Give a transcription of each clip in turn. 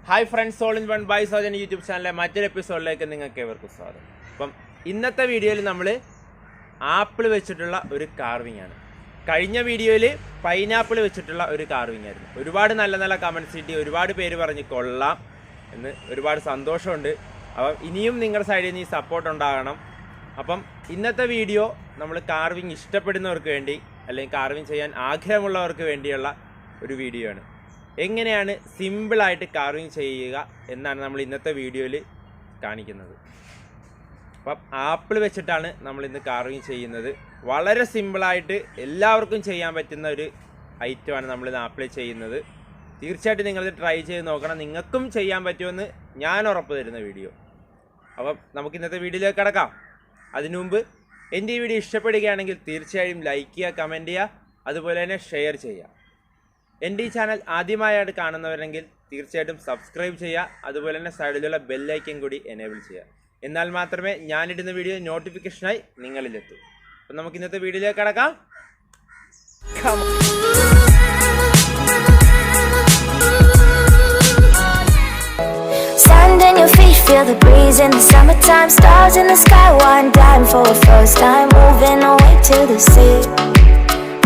Hi friends, all in one by Sojan YouTube channel. മറ്റൊരു എപ്പിസോഡിലേക്ക് നിങ്ങൾക്ക് ഏവർക്കും സ്വാഗതം. അപ്പം ഇന്നത്തെ വീഡിയോയിൽ നമ്മൾ ആപ്പിൾ വെച്ചിട്ടുള്ള ഒരു കാർവിംഗ് ആണ്. കഴിഞ്ഞ വീഡിയോയിൽ പൈനാപ്പിൾ വെച്ചിട്ടുള്ള ഒരു കാർവിംഗ് ആയിരുന്നു. ഒരുപാട് നല്ല കമൻറ്റ്സ് കിട്ടി, ഒരുപാട് പേര് പറഞ്ഞ് കൊള്ളാം എന്ന്, ഒരുപാട് സന്തോഷമുണ്ട്. അപ്പം ഇനിയും നിങ്ങളുടെ സൈഡിൽ നിന്ന് ഈ സപ്പോർട്ട് ഉണ്ടാകണം. അപ്പം ഇന്നത്തെ വീഡിയോ നമ്മൾ കാർവിംഗ് ഇഷ്ടപ്പെടുന്നവർക്ക് വേണ്ടി അല്ലെങ്കിൽ കാർവിംഗ് ചെയ്യാൻ ആഗ്രഹമുള്ളവർക്ക് വേണ്ടിയുള്ള ഒരു വീഡിയോ ആണ്. എങ്ങനെയാണ് സിമ്പിളായിട്ട് കാർവിംഗ് ചെയ്യുക എന്നാണ് നമ്മൾ ഇന്നത്തെ വീഡിയോയിൽ കാണിക്കുന്നത്. അപ്പം ആപ്പിൾ വെച്ചിട്ടാണ് നമ്മൾ ഇന്ന് കാർവിംഗ് ചെയ്യുന്നത്. വളരെ സിമ്പിളായിട്ട് എല്ലാവർക്കും ചെയ്യാൻ പറ്റുന്ന ഒരു ഐറ്റമാണ് നമ്മളിന്ന് ആപ്പിൾ ചെയ്യുന്നത്. തീർച്ചയായിട്ടും നിങ്ങളിത് ട്രൈ ചെയ്ത് നോക്കണം. നിങ്ങൾക്കും ചെയ്യാൻ പറ്റുമെന്ന് ഞാൻ ഉറപ്പ് തരുന്ന വീഡിയോ. അപ്പം നമുക്ക് ഇന്നത്തെ വീഡിയോയിലേക്ക് കടക്കാം. അതിനു മുമ്പ് എൻ്റെ ഈ വീഡിയോ ഇഷ്ടപ്പെടുകയാണെങ്കിൽ തീർച്ചയായും ലൈക്ക് ചെയ്യുക, കമൻറ്റ് ചെയ്യുക, അതുപോലെ തന്നെ ഷെയർ ചെയ്യുക. എൻ്റെ ഈ ചാനൽ ആദ്യമായിട്ട് കാണുന്നവരെങ്കിൽ തീർച്ചയായിട്ടും സബ്സ്ക്രൈബ് ചെയ്യുക, അതുപോലെ തന്നെ സൈഡിലുള്ള ബെല്ലൈക്കൻ കൂടി എനേബിൾ ചെയ്യുക. എന്നാൽ മാത്രമേ ഞാനിടുന്ന വീഡിയോ നോട്ടിഫിക്കേഷനായി നിങ്ങളിലെത്തൂ. അപ്പം നമുക്ക് ഇന്നത്തെ വീഡിയോയിലേക്ക് കടക്കാം. Stand in your feet, feel the breeze in the summertime. Stars in the sky, one time for a first time. Moving away to the sea,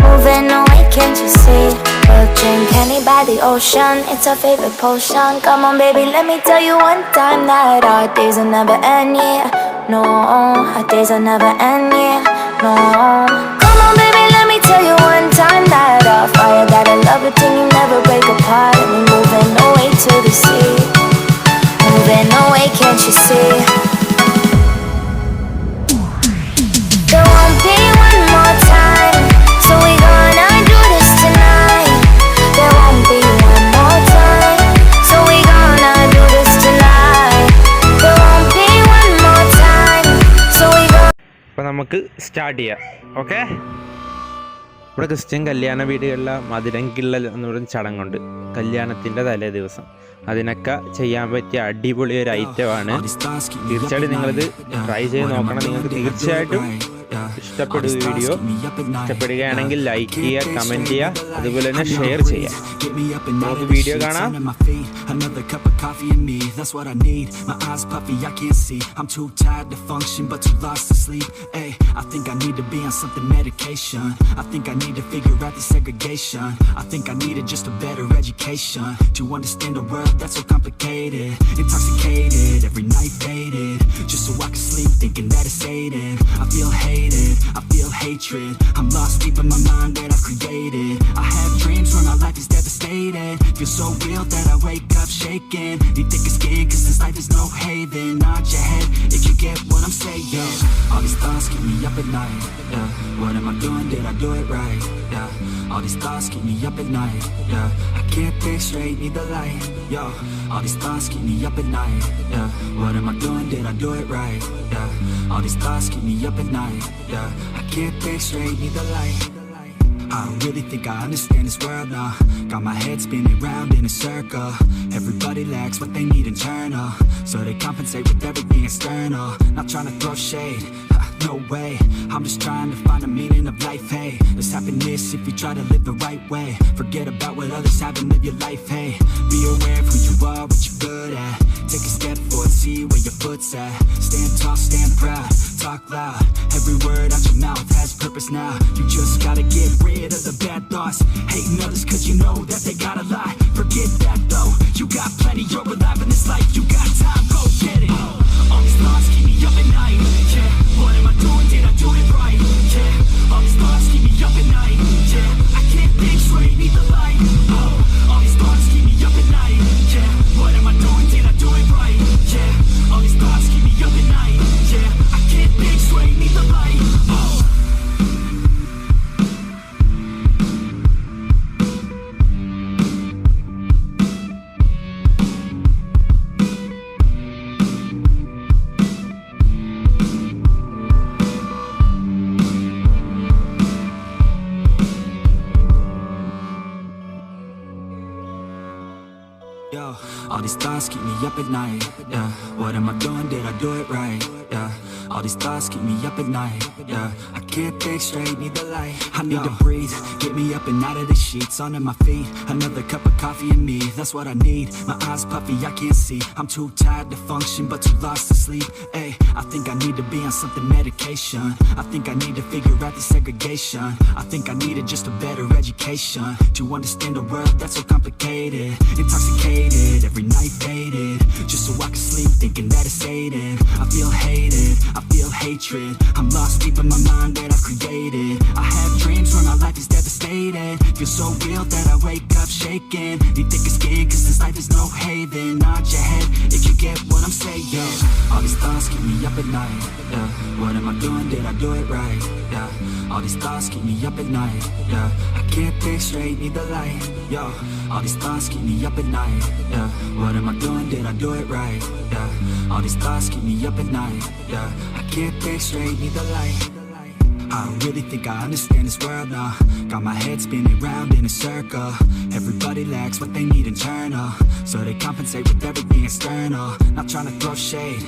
moving away, can't you see? We'll drink honey by the ocean, it's our favorite potion. Come on baby, let me tell you one time that our days will never end, yeah. No, our days will never end, yeah. No. Come on baby, let me tell you one time that our fire got a love it till you never break apart. And we're moving away to the sea, moving away, can't you see? There won't be one more time, so we gonna do this tonight. There won't be one more time, so we gonna do this tonight. There won't be one more time, so we gonna. അപ്പോൾ നമുക്ക് start ചെയ്യാം. Okay, ഇവിടെ Christian കല്യാണ വീടുകളിലെ മധുരങ്കിള്ളൽ എന്ന് പറയുന്ന ചടങ്ങുണ്ട്. കല്യാണത്തിൻ്റെ തലേ ദിവസം അതിനൊക്കെ ചെയ്യാൻ പറ്റിയ അടിപൊളി ഒരു ഐറ്റമാണ്. തീർച്ചയായിട്ടും നിങ്ങളിത് ട്രൈ ചെയ്ത് നോക്കണം. നിങ്ങൾക്ക് തീർച്ചയായിട്ടും ഇഷ്ടപ്പെടുക. വീഡിയോ ഇഷ്ടപ്പെടുകയാണെങ്കിൽ ലൈക്ക് ചെയ്യുക, കമൻറ്റ് ചെയ്യുക, അതുപോലെ തന്നെ ഷെയർ ചെയ്യുക. നമുക്ക് വീഡിയോ കാണാം. Another cup of coffee in me, that's what I need. My eyes puffy, I can't see. I'm too tired to function, but too lost to sleep. Ay, I think I need to be on something medication. I think I need to figure out the segregation. I think I needed just a better education to understand a world that's so complicated. Intoxicated, every night faded, just so I can sleep thinking that it's fading. I feel hated, I feel hatred. I'm lost deep in my mind that I've created. I have dreams where my life is devastated. Feel so real that I wake up shaking. Need thicker skin cause this life is no haven. Nod your head if you get what I'm saying. All these thoughts keep me up at night, yeah. What am I doing, did I do it right, yeah. All these thoughts keep me up at night, yeah. I can't think straight, need the light, yo. All these thoughts keep me up at night, yeah. What am I doing, did I do it right, yeah. All these thoughts keep me up at night, yeah. I can't think straight, need the light. I don't really think I understand this world now. Got my head spinning round in a circle. Everybody lacks what they need internal, so they compensate with everything external. Not trying to throw shade, no way. I'm just trying to find a meaning of life, hey. There's happiness if you try to live the right way. Forget about what others have and live your life, hey. Be aware of who you are, what you're good at. Take a step forward, see where your foot's at. Stand tall, stand proud, talk loud. Every word out your mouth has purpose now. You just gotta get rid of the bad thoughts. Hating others cause you know that they gotta lie. Forget that though, you got plenty, you're alive in this life. You got time, go get it. All these thoughts keep me up at night, yeah. What am I doing, did I do it right, yeah. All these thoughts keep me up at night, yeah. I can't think straight, need the light, oh. All these thoughts keep me up at night, yeah. What am I doing, did I do it right, yeah. All these thoughts keep me up at night, yeah. I can't think straight, need the light, oh. Yo, all these thoughts keep me up at night. Yeah, what am I doing? Did I do it right? Yeah, all these thoughts keep me up at night. Yeah, I can't think straight, need the light. I need to breathe, get me up and out of the sheets, onto my feet. Another cup of coffee in me, that's what I need. My eyes puffy, I can't see. I'm too tired to function, but too lost to sleep. Ay, I think I need to be on something medication. I think I need to figure out the segregation. I think I needed just a better education to understand a world that's so complicated. Intoxicated, every night faded, just so I can sleep thinking that it's sated. I feel hated, I feel hatred. I'm lost deep in my mind that I've created. I have dreams where my life is devastated. Feel so real that I wake up shaking. Need thicker skin cause this life is no haven. Nod your head if you get what I'm saying. All these thoughts keep me up at night. Yeah, what am I doing? Did I do it right? Yeah, all these thoughts keep me up at night. Yeah, I can't think straight, need the light. Yo, all these thoughts keep me up at night. Yeah, what am I doing? Did I do it right? Yeah, all these thoughts keep me up at night. Yeah, I can't think straight, need the light. I don't really think I understand this world now. Got my head spinning round in a circle. Everybody lacks what they need internal, so they compensate with everything external. Not trying to throw shade,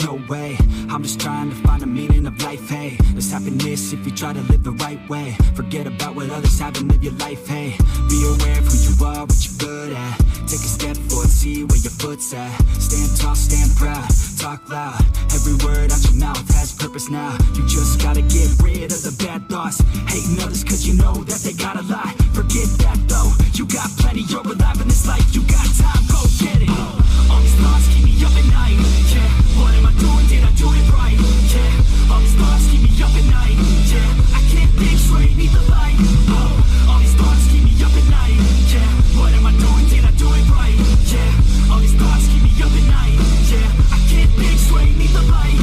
no way. I'm just trying to find the meaning of life, hey. There's happiness if you try to live the right way. Forget about what others have and live your life, hey. Be aware of who you are, what you're good at. Take a step forward, see where your foot's at. Stand tall, stand proud, talk loud. Every word out your mouth has purpose now. You just gotta get rid of the bad thoughts. Hating others cause you know that they gotta lie. Forget that though, you got plenty, you're alive in this life. You got time, go get it. All these thoughts keep me up at night. Yeah, what am I doing? Did I do it right? Yeah, all these thoughts keep me up at night. Yeah, I can't think straight, need the light. All these thoughts keep me up at night. Yeah, what am I doing? Did I do it right? Yeah, all these thoughts keep me up at night. Yeah, I can't think straight, need the light.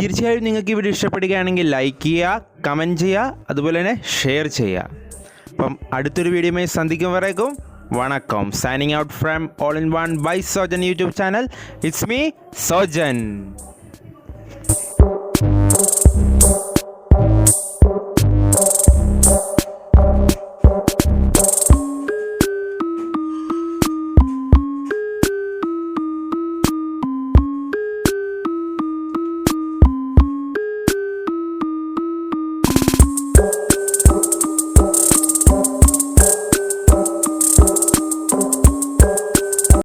തീർച്ചയായും നിങ്ങൾക്ക് ഈ video ഇഷ്ടപ്പെടുകയാണെങ്കിൽ like ചെയ്യുക, comment ചെയ്യുക, അതുപോലെ തന്നെ share ചെയ്യുക. അപ്പം അടുത്തൊരു വീഡിയോയുമായി സന്ധിക്കും വരേക്കും വണക്കം. Signing out from all in one by Sojan YouTube channel. It's me Sojan.